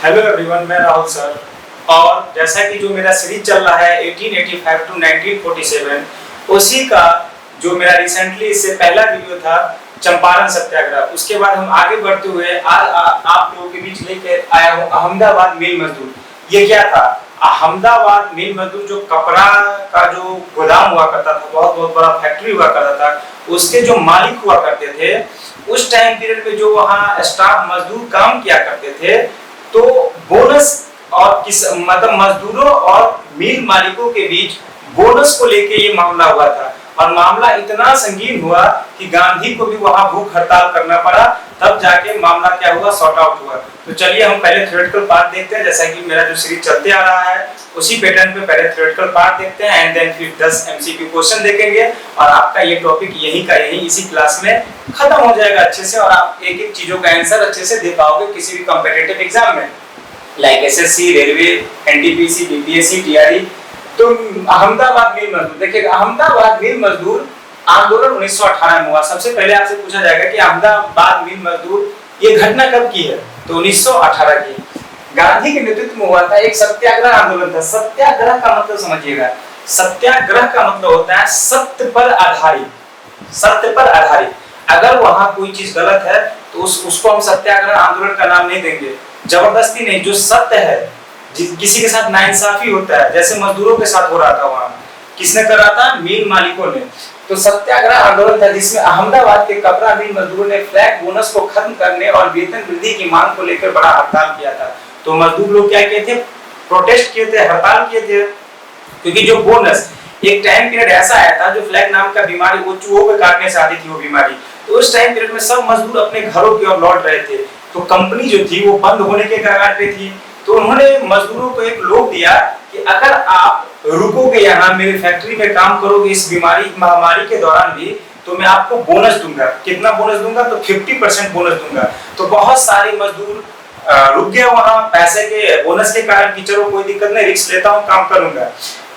Hello everyone, मैं Rahul sir. और जैसा कि जो मेरा सीरीज चल रहा है 1885 टू 1947, उसी का जो मेरा रिसेंटली इससे पहला वीडियो था चंपारण सत्याग्रह, उसके बाद हम आगे बढ़ते हुए आज आप लोगों के बीच लेकर आया हूँ अहमदाबाद मिल मजदूर। ये क्या था? अहमदाबाद मिल मजदूर जो कपड़ा का जो गोदाम हुआ करता था, बहुत बहुत बड़ा फैक्ट्री हुआ करता था, उसके जो मालिक हुआ करते थे उस टाइम पीरियड में जो वहाँ स्टाफ मजदूर काम किया करते थे, तो बोनस और किस मतलब मजदूरों और मिल मालिकों के बीच बोनस को लेके ये मामला हुआ था। और मामला इतना संगीन हुआ कि गांधी को भी वहां भूख हड़ताल करना पड़ा, तब जाके मामला क्या हुआ, सॉर्ट आउट हुआ। तो चलिए हम पहले थ्योरेटिकल पार्ट देखते हैं, जैसा कि मेरा जो सीरीज चलते आ रहा है उसी पैटर्न पे पहले थ्योरेटिकल पार्ट देखते हैं एंड देन फिर 10 एमसीक्यू क्वेश्चन देखेंगे और आपका ये टॉपिक यही का यही इसी क्लास में खत्म हो जाएगा अच्छे से, और आप एक एक चीजों का आंसर अच्छे से दे पाओगे किसी भी कॉम्पिटिटिव एग्जाम में, like SSC, railway, NTPC, BPSC, TRE. तो अहमदाबाद मिल मजदूर देखिए, अहमदाबाद मिल मजदूर आंदोलन 1918 में हुआ। सबसे पहले आपसे पूछा जाएगा कि अहमदाबाद मिल मजदूर ये घटना कब की है, तो 1918 की। गांधी के नेतृत्व में हुआ था, एक सत्याग्रह आंदोलन था। सत्याग्रह का मतलब समझिएगा, सत्याग्रह का मतलब होता है सत्य पर आधारित। सत्य पर आधारित, अगर वहां कोई चीज गलत है तो उसको हम सत्याग्रह आंदोलन का नाम नहीं देंगे, जबरदस्ती नहीं। जो सत्य है, किसी के साथ नाइंसाफी होता है, जैसे मजदूरों के साथ हो रहा था, वहां किसने कर रहा था, मिल मालिकों ने। तो सत्याग्रह आंदोलन था जिसमें अहमदाबाद के कपड़ा मिल मजदूरों ने फ्लैग बोनस को खत्म करने और वेतन वृद्धि की मांग को लेकर बड़ा हड़ताल किया था। तो मजदूर लोग क्या किए थे, प्रोटेस्ट किए थे, हड़ताल किए थे, क्योंकि जो बोनस एक टाइम पीरियड ऐसा आया था, जो फ्लैग नाम का बीमारी वो चूहों के काटने से आती थी वो बीमारी, तो उस टाइम पीरियड में सब मजदूर अपने घरों की ओर लौट रहे थे। तो कंपनी जो थी वो बंद होने के कगार पे थी। तो उन्होंने मजदूरों को एक लोभ दिया कि अगर आप रुकोगे यहाँ मेरी फैक्ट्री में काम करोगे इस बीमारी महामारी के दौरान भी, तो मैं आपको बोनस दूंगा। कितना बोनस दूंगा, तो 50% बोनस दूंगा। तो बहुत सारे मजदूर रुक गए वहां पैसे के बोनस के कारण कि चलो कोई दिक्कत नहीं, रिस्क लेता हूँ, काम करूंगा।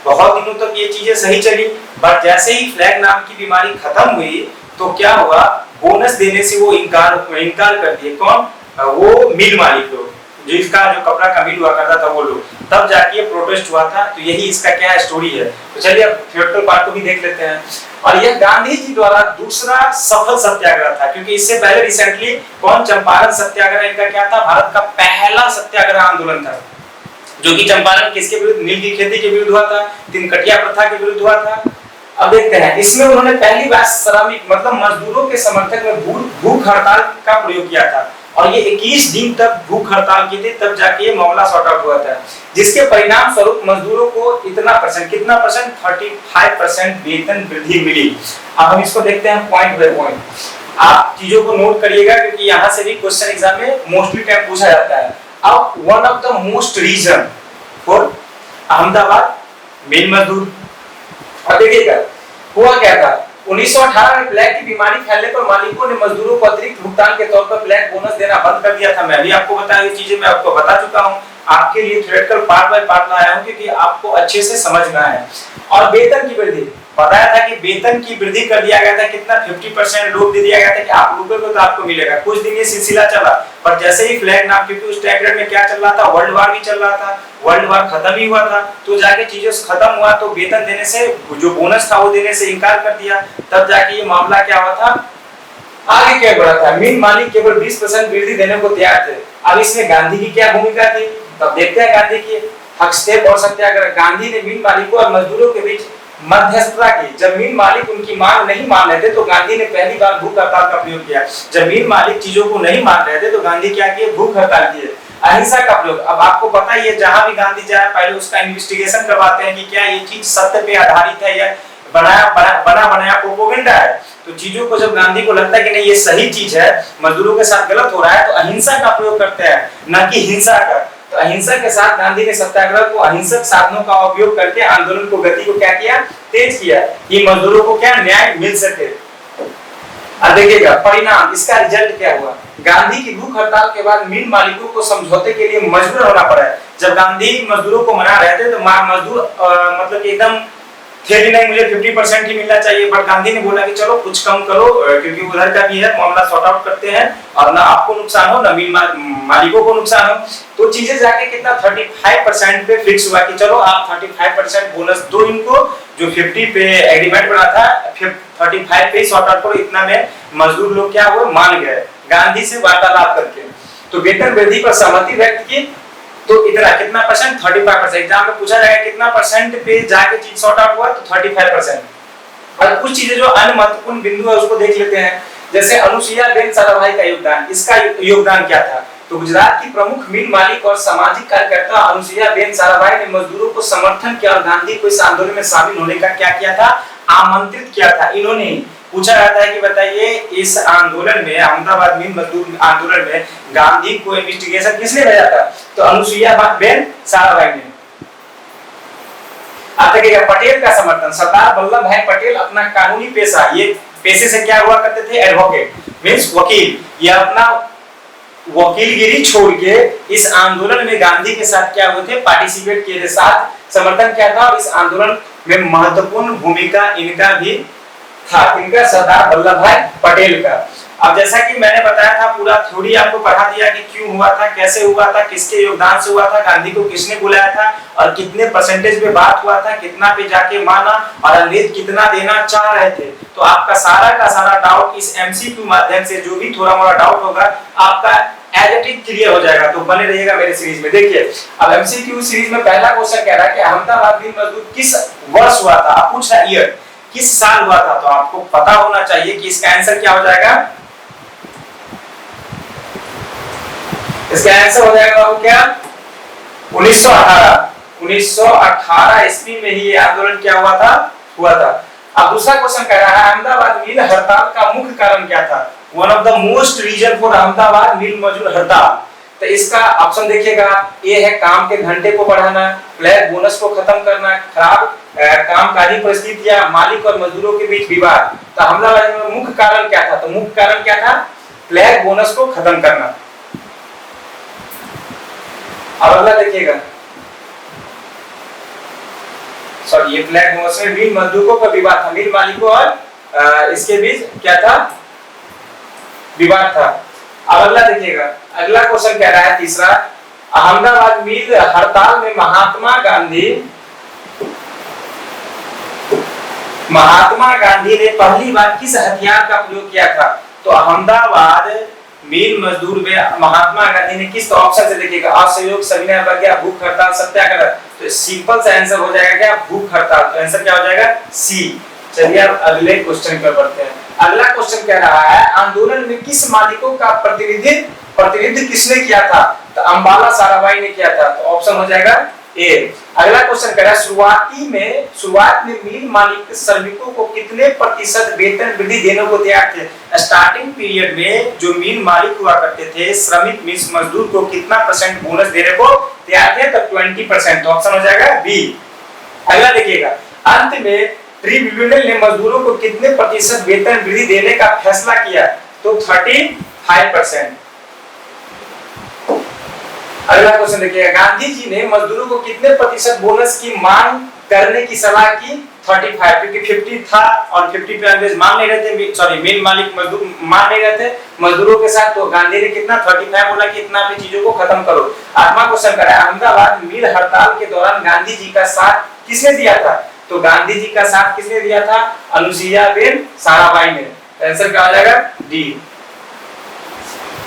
बहुत दिनों तक ये चीजें सही चली, बट जैसे ही फ्लैग नाम की बीमारी खत्म हुई तो क्या हुआ, बोनस देने से वो इनकार कर दिए। कौन? वो मिल मालिक लोग, जिसका जो कपड़ा का मिल हुआ करता था वो लोग। तब जाके ये प्रोटेस्ट हुआ था। तो यही इसका क्या स्टोरी है। तो चलिए अब थ्योरेटिकल पार्ट को भी देख लेते हैं। और यह गांधी जी द्वारा दूसरा सफल सत्याग्रह था, क्योंकि इससे पहले रिसेंटली कौन, चंपारण सत्याग्रह इनका क्या था, भारत का पहला सत्याग्रह आंदोलन था, जो कि चंपारण किसके विरुद्ध, नील की खेती के विरुद्ध हुआ था, तिनकटिया प्रथा के विरुद्ध हुआ था। अब देखते हैं, इसमें उन्होंने पहली बार श्रमिक मतलब मजदूरों के समर्थक में भूख हड़ताल का प्रयोग किया था, और ये 21 दिन तक भूख हड़ताल की थी, तब जाके ये मामला सॉर्ट आउट हुआ था, जिसके परिणाम स्वरूप मजदूरों को इतना परसेंट, कितना परसेंट, 35% वेतन वृद्धि मिली। अब हम इसको देखते हैं पॉइंट बाय पॉइंट। आप चीजों को नोट करिएगा, क्योंकि यहाँ से भी क्वेश्चन एग्जाम में मोस्टली टाइम पूछा जाता है। अब one of the most reason for Ahmedabad mill मजदूर, अब देखिएगा हुआ क्या था। 1918 में प्लेग की बीमारी फैलने पर मालिकों ने मजदूरों को अतिरिक्त भुगतान के तौर पर प्लेग बोनस देना बंद कर दिया था। मैं भी आपको बताया, ये चीजें मैं आपको बता चुका हूं, आपके लिए थ्योरेटिकल पार्ट बाय पार्ट लाया हूं, क्योंकि आपको अच्छे से समझना है। और वेतन की वृद्धि बताया था कि वेतन की वृद्धि कर दिया गया था, कितना, 50% लोग दे दिया गया था कि आप रुकोगे तो आपको मिलेगा। कुछ दिन ये सिलसिला चला, पर जैसे ही फ्लैग नाम, क्योंकि उस टाइम पीरियड में क्या चल रहा था, वर्ल्ड वार भी चल रहा था, वर्ल्ड वार खत्म ही हुआ था, तो जाके चीजें खत्म हुआ तो वेतन देने से, जो बोनस था वो देने से इनकार कर दिया। तब जाके ये मामला क्या हुआ था, आगे क्या बढ़ा था। मिल मालिक केवल 20% वृद्धि देने को तैयार थे। अब इसमें गांधी की क्या भूमिका थी, तब देखते हैं गांधी की हस्तक्षेप और सत्याग्रह। गांधी ने मिल मालिकों और मजदूरों के बीच मध्यस्थता की। जब मिल मालिक उनकी मांग नहीं मान रहे थे तो गांधी ने पहली बार भूख हड़ताल का प्रयोग किया। जब मिल मालिक चीजों को नहीं मान रहे थे तो गांधी क्या किए, भूख हड़ताल किए। अहिंसा का प्रयोग, अब आपको पता ही है, जहां भी गांधी जाए पहले उसका इन्वेस्टिगेशन करवाते हैं कि क्या ये चीज सत्य पे आधारित है या बना बनाया प्रोपेगेंडा है। तो चीजों को जब गांधी को लगता है कि नहीं ये सही चीज है, मजदूरों के साथ गलत हो रहा है, तो अहिंसा का प्रयोग करते हैं, न कि हिंसा का। तो अहिंसा के साथ गांधी ने सत्याग्रह को अहिंसक साधनों का उपयोग करके आंदोलन को गति को क्या किया, तेज किया, कि मजदूरों को क्या न्याय मिल सके। अब देखिएगा परिणाम, इसका रिजल्ट क्या हुआ। गांधी की भूख हड़ताल के बाद मिल मालिकों को समझौते के लिए मजबूर होना पड़ा। जब गांधी मजदूरों को मना रहे थे तो मजदूर मतलब एकदम थे भी नहीं, मुझे 50% ही मिलना चाहिए, बट गांधी ने बोला कि चलो कुछ कम करो, क्योंकि उधर का भी है मामला, सॉर्ट आउट करते हैं और ना आपको नुकसान हो ना मिल मालिकों को नुकसान हो। तो चीजें जाके कितना 35% पे फिक्स हुआ कि चलो आप 35% बोनस दो इनको, जो 50 पे एग्रीमेंट बना था 35 पे सॉर्ट आउट करो। इतना में मजदूर लोग क्या हुए, मान गए गांधी से वार्तालाप करके, तो वेतन वृद्धि पर सहमति व्यक्त की। तो इतना कितना परसेंट, 35%। एग्जाम में पूछा जाएगा कितना परसेंट पे जाके चीज सॉर्ट आउट हुआ, तो 35%। और कुछ चीजें जो अन्य महत्वपूर्ण बिंदु है उसको देख लेते हैं, जैसे अनुसुईया बेन साराभाई का योगदान, इसका योगदान क्या था। तो गुजरात की प्रमुख मिल मालिक और सामाजिक कार्यकर्ता अनुसुईया बेन साराभाई ने मजदूरों को समर्थन किया और गांधी को इस आंदोलन में शामिल होने का क्या किया था, आमंत्रित किया था। इन्होंने पूछा जाता है कि बताइए इस आंदोलन में, अहमदाबाद मिल मजदूर आंदोलन में गांधी को इन्वेस्टिगेशन किसने भेजा था, तो अनुसुईया बेन साराभाई ने। अब देखिएगा पटेल का समर्थन, सरदार वल्लभ भाई पटेल अपना कानूनी पेशा, ये पेशे से क्या हुआ करते थे, एडवोकेट मींस वकील, ये अपना वकीलगिरी छोड़ के इस आंदोलन में गांधी के साथ क्या हुए थे, पार्टिसिपेट किए थे, साथ समर्थन किया था। और इस आंदोलन में महत्वपूर्ण भूमिका इनका भी था, इनका सरदार वल्लभ भाई पटेल का। अब जैसा कि मैंने बताया था, पूरा थ्योरी आपको पढ़ा दिया कि क्यों हुआ था, कैसे हुआ था, किसके योगदान से हुआ था, गांधी को किसने बुलाया था और कितने परसेंटेज पे बात हुआ था, कितना पे जाके माना और अंग्रेज कितना देना चाह रहे थे। तो आपका सारा का सारा डाउट इस एमसीक्यू माध्यम से, जो भी थोड़ा मोड़ा डाउट होगा आपका एज इट इज क्लियर हो जाएगा। तो बने रहिएगा मेरे सीरीज में। देखिए अब एमसीक्यू सीरीज में पहला क्वेश्चन कह रहा है कि अहमदाबाद मिल मजदूर किस वर्ष हुआ था, आप पूछ रहा ईयर, किस साल हुआ था। तो आपको पता होना चाहिए कि इसका आंसर क्या हो जाएगा, इसका आंसर हो जाएगा वो क्या, 1918 ईस्वी में ही ये आंदोलन क्या हुआ था। अब दूसरा क्वेश्चन कह रहा है अहमदाबाद मिल हड़ताल का मुख्य कारण क्या था, one of the most reason for Ahmedabad mill मजदूर हड़ताल। तो इसका ऑप्शन देखिएगा, ए है काम के घंटे को बढ़ाना, फ्लैग बोनस को खत्म करना, खराब कामकाजी परिस्थितियां, मालिक और मजदूरों के बीच विवाद। तो अहमदाबाद में मुख्य कारण क्या था, तो मुख्य कारण क्या था, फ्लैग बोनस को खत्म करना। अब अगला देखिएगा, सॉरी ये फ्लैग बोनस में मिल मजदूरों का विवाद था, मिल मालिकों और इसके बीच क्या था, विवाद था। अब अगला देखिएगा, अगला क्वेश्चन कह रहा है तीसरा, अहमदाबाद मिल हड़ताल में महात्मा गांधी ने पहली बार किस हथियार का प्रयोग किया था। तो अहमदाबाद मिल मजदूर में महात्मा गांधी ने किस, ऑप्शन से देखिएगा, असहयोग, सविनय अवज्ञा, भूख हड़ताल, सत्याग्रह। तो सिंपल सा आंसर हो जाएगा क्या, भूख हड़ताल। तो आंसर क्या हो जाएगा, सी। चलिए अब अगले क्वेश्चन पर बढ़ते हैं। अगला क्वेश्चन कह रहा है आंदोलन में किस मालिकों का प्रतिनिधित्व किसने किया था। तो अंबाला साराभाई ने किया था। तो ऑप्शन हो जाएगा ए। अगला क्वेश्चन कह रहा है शुरुआत में मिल मालिक श्रमिकों को कितने प्रतिशत वेतन वृद्धि देने को तैयार थे। स्टार्टिंग पीरियड में जो मिल मालिक हुआ करते थे, श्रमिक मींस मजदूर को कितना परसेंट बोनस देने को तैयार थे, तो 20%। तो ऑप्शन हो जाएगा बी। अगला देखिएगा, अंत में ट्रिब्यूनल ने मजदूरों को कितने प्रतिशत वेतन वृद्धि देने का फैसला किया, तो 35%। अगला क्वेश्चन देखिएगा, गांधी जी ने मजदूरों को कितने प्रतिशत बोनस की मांग करने की सलाह की, 35, क्योंकि 50 था और 50 पे अंग्रेज मान नहीं रहे थे, सॉरी मिल मालिक मजदूर मान नहीं रहे थे मजदूरों के साथ। तो गांधी ने कितना 35 बोला कि इतना पे चीजों को खत्म करो। आठवां क्वेश्चन करा है अहमदाबाद मिल हड़ताल के दौरान गांधी जी का साथ किसने दिया था। तो गांधी जी का साथ किसने दिया था, अनुसुईया बेन साराभाई ने। आंसर क्या हो जाएगा, डी।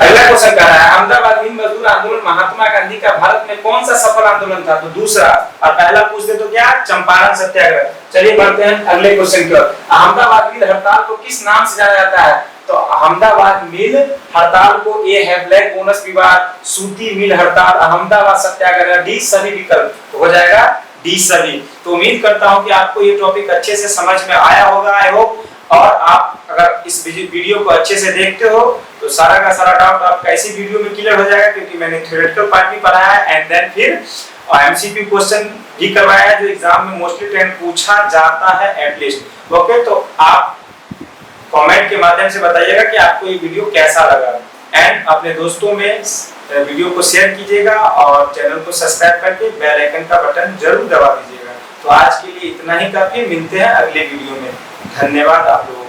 अगला क्वेश्चन कह रहा है अहमदाबाद मिल मजदूर आंदोलन महात्मा गांधी का भारत में कौन सा सफल आंदोलन था। तो दूसरा, और पहला पूछ दे तो क्या, चंपारण सत्याग्रह। चलिए बढ़ते हैं अगले क्वेश्चन की ओर। अहमदाबाद मिल हड़ताल को किस नाम से जाना जाता है। तो अहमदाबाद मिल हड़ताल को, ए है ब्लैक बोनस विवाद, सूती मिल हड़ताल, अहमदाबाद सत्याग्रह, डी सभी विकल्प हो जाएगा, डी सभी। तो उम्मीद करता हूं कि आपको ये टॉपिक अच्छे से समझ में आया होगा, आई होप। और आप अगर इस वीडियो को अच्छे से देखते हो तो सारा का सारा डाउट आपका इसी वीडियो में क्लियर हो जाएगा, क्योंकि मैंने थ्योरेटिकल पार्ट भी पढ़ाया है एंड देन फिर एमसीक्यू क्वेश्चन भी करवाया है जो एग्जाम में मोस्टली टाइम पूछा जाता है एटलीस्ट। ओके, तो आप कमेंट के माध्यम से बताइएगा कि आपको ये वीडियो कैसा लगा एंड अपने दोस्तों में वीडियो को शेयर कीजिएगा और चैनल को सब्सक्राइब करके बेल आइकन का बटन जरूर दबा दीजिएगा। तो आज के लिए इतना ही काफी, मिलते हैं अगले वीडियो में। धन्यवाद आप लोगों